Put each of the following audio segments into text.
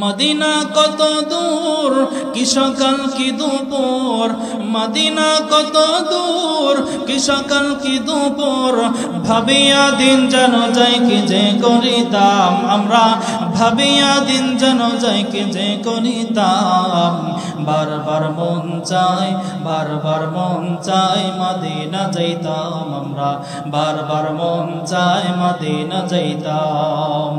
Medina কত দূর কি সকাল কি দুপুর, মদিনা কত দূর কি সকাল কি দুপুর, ভাবিয়া দিন যেন যাই কি যে করিতাম আমরা, ভাবিয়া দিন যেন যাই কি যে করিতাম। বারবার মন চাই, বারবার মন চাই মদিনা যাইতাম আমরা, বারবার মন চাই মদিনা যাইতাম।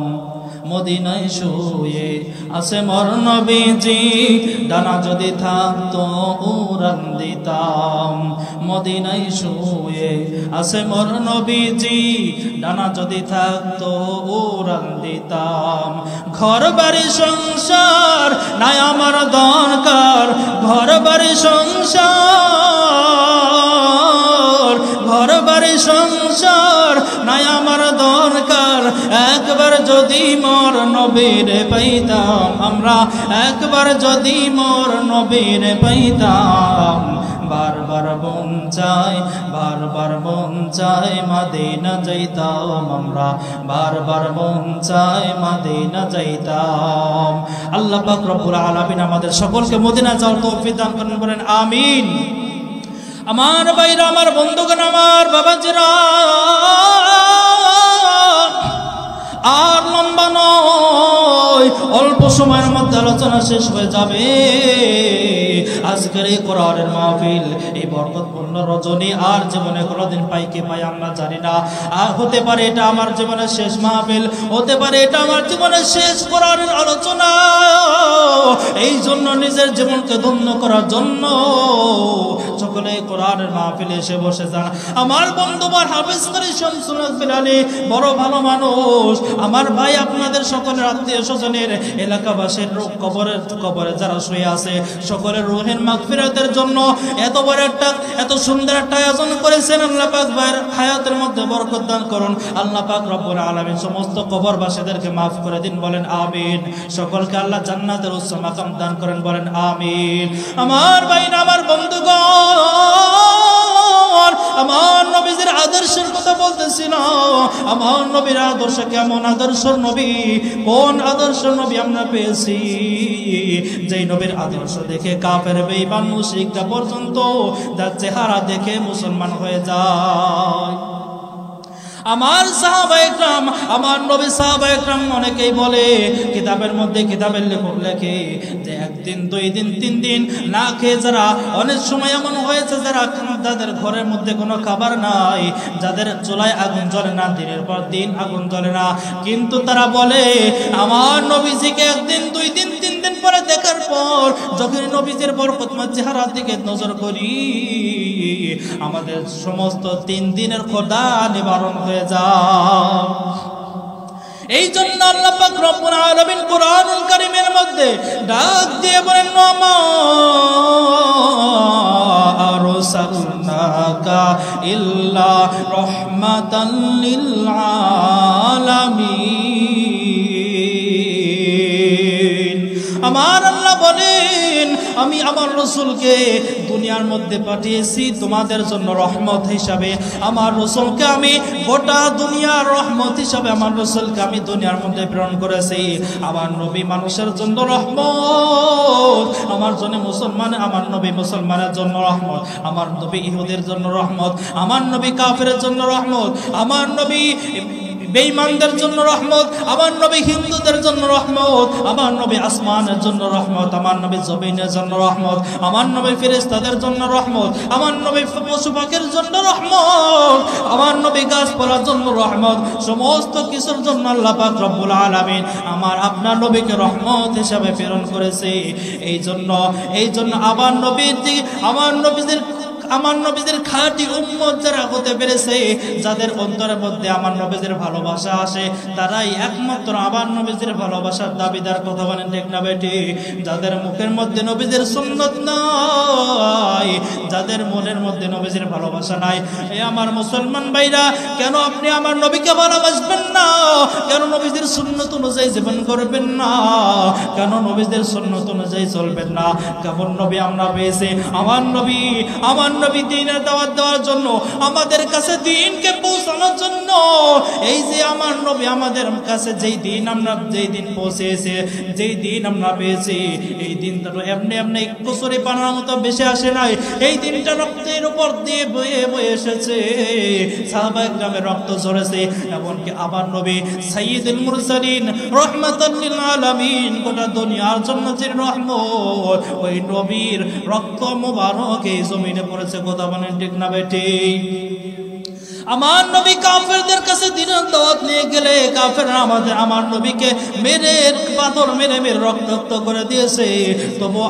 মদিনায় শুয়ে আছে মোর নবীজি, ডানা যদি থাকতো উড়ান দিতাম। মদিনায় শুয়ে আছে মোর নবীজি, ডানা যদি থাকতো উড়ান দিতাম। ঘর বাড়ি সংসার নাই আমার দরকার, ঘর বাড়ি সংসার, ঘর বাড়ি সংসার নাই আমার দরকার। একবার যদি মোর নবীরে পাইতাম আমরা, একবার যদি মোর নবীরে পাইতাম। বারবার মন চাই, বারবার মন চাই মদিনা যাইতাম আমরা, বারবার মন চাই মদিনা যাইতাম। আল্লাহ পাক রব্বুল আলামিন আমাদের সকলকে মদিনা যাওয়ার তৌফিক দান করেন, বলেন আমিন। আমার ভাইরা, আমার বন্ধুগণ, আমার বাবাজিরা, আর লম্বা নয়, অল্প সময়ের মধ্যে আলোচনা শেষ হয়ে যাবে। আজকের এই কোরআনের মাহফিল, এই বরকতপূর্ণ রজনী আর জীবনে কোনোদিন পাই কি পাই আমরা জানি না। আর হতে পারে এটা আমার জীবনের শেষ মাহফিল, হতে পারে এটা আমার জীবনের শেষ কোরআনের আলোচনা। এই জন্য নিজের জীবনকে ধন্য করার জন্য সকলে কোরআনের মাহফিলে এসে বসে যান। আমার বন্ধু আমার হাফেজ করি শামসুল ফিরানি, বড় ভালো মানুষ, আমার ভাই, আপনাদের সকলের আত্মীয় স্বজনের, এলাকাবাসীর কবরে যারা শুয়ে আছে সকলের রুহের মাগফিরাতের জন্য এত বড় একটা, এত সুন্দর একটা আয়োজন করেছেন। আল্লাহ পাক ভাইয়ের হায়াতের মধ্যে বরকত দান করুন। আল্লাহ পাক রব্বুল আলামিন সমস্ত কবরবাসীদেরকে মাফ করে দিন, বলেন আমিন। সকলকে আল্লাহ জান্নাতের উচ্চ মাকাম দান করেন, বলেন আমিন। আমার ভাই, আমার বন্ধুগণ, আমার নবীজির আদর্শের কথা বলতেছি না। আমার নবীর আদর্শ কেমন আদর্শ নবী, কোন আদর্শ নবী আমরা পেয়েছি, যেই নবীর আদর্শ দেখে কাফের বেঈমান মুশরিকরা পর্যন্ত তার চেহারা দেখে মুসলমান হয়ে যায়। আমার সাহাবায়ে কেরাম, আমার নবী সাহাবায়ে কেরাম অনেকেই বলে, কিতাবের মধ্যে কিতাবের লেখক লেখে যে একদিন, দুই দিন, তিন দিন না খেয়ে যারা, অনেক সময় এমন হয়েছে যারা, যাদের ঘরের মধ্যে কোনো খাবার নাই, যাদের চুলায় আগুন জ্বলে না, দিনের পর দিন আগুন জ্বলে না, কিন্তু তারা বলে আমার নবীজিকে একদিন, দুই দিন, তিন দিন পরে দেখার পর যখন নবীজির বরকতময় চেহারার দিকে নজর করি, আমাদের সমস্ত 3 দিনের ক্ষুধা নিবারণ হয়ে যায়। এই জন্য আল্লাহ পাক রব্বুল আলামিন কুরআনুল কারীমের মধ্যে ডাক দিয়ে বলেন, মা আরসালনাকা ইল্লা রাহমাতাল লিল আলামিন। আমার আল্লাহ বলেন, আমি আমার রাসূলকে দুনিয়ার মধ্যে পাঠিয়েছি তোমাদের জন্য রহমত হিসাবে। আমার রাসূলকে আমি গোটা দুনিয়ার রহমত হিসাবে আমার রাসূলকে আমি দুনিয়ার মধ্যে প্রেরণ করেছি। আমার নবী মানুষের জন্য রহমত, আমার জন্য মুসলমান, আমার নবী মুসলমানের জন্য রহমত, আমার নবী ইহুদের জন্য রহমত, আমার নবী কাফেরের জন্য রহমত, আমার নবী বেঈমানদের জন্য রহমত, আমার নবী হিন্দুদের জন্য রহমত, আমার নবী আসমানের জন্য রহমত, আমার নবী জমিনের জন্য রহমত, আমার নবী ফেরেশতাদের জন্য রহমত, আমার নবী পশু পাখির জন্য রহমত, আমার নবী গাছপালার জন্য রহমত, সমস্ত কিছুর জন্য আল্লাহ পাক রব্বুল আলামিন আমার আপনার নবীকে রহমত হিসাবে প্রেরণ করেছে। এই জন্য আমার নবীদের খাঁটি উম্মত যারা হতে পেরেছে, যাদের অন্তরের মধ্যে আমার নবীদের ভালোবাসা আসে, তারাই একমাত্র আমার নবীদের ভালোবাসার দাবিদার। কথা বলেন ঠিক না বেটি? যাদের মুখের মধ্যে নবীদের সুন্নাত নাই, যাদের মনের মধ্যে নবীদের ভালোবাসা নাই, এই আমার মুসলমান ভাইরা, কেন আপনি আমার নবীকে ভালোবাসবেন না? কেন নবীদের সুন্নাত অনুযায়ী জীবন করবেন না? কেন নবীদের সুন্নাত অনুযায়ী চলবেন না? কেমন নবী আমরা পেয়েছি? আমার নবী নবী দ্বীনের দাওয়াত দেওয়ার জন্য, আমাদের কাছে দ্বীনকে পৌঁছানোর জন্য। এই যে আমার নবী আমাদের কাছে যেই দিন পৌঁছেছে, যেই দিন আমরা পেয়েছি, এই দিনটা তো এমনি এমনি কচুরি পানার মতো বেশি আসে নাই। এই দিনটা রক্তের উপর দিয়ে বয়ে বয়ে এসেছে, সাহাবায়ে কেরামের রক্ত ঝরেছে। এমনকি আবার নবী সাইয়্যিদুল মুরসালিন রাহমাতাল লিল আলামিন, গোটা দুনিয়ার জন্য যে রহমত, ওই নবীর রক্ত মুবারক এই জমিনে পড়েছে। কথা বলেন ঠিক না বেঠিক? আমার নবী কাফেরদের কাছে দ্বীনের দাওয়াত নিয়ে গেলে কাফেররা আমার নবীকে মেরে পাথর মেরে রক্তাক্ত করে দিয়েছে। তবু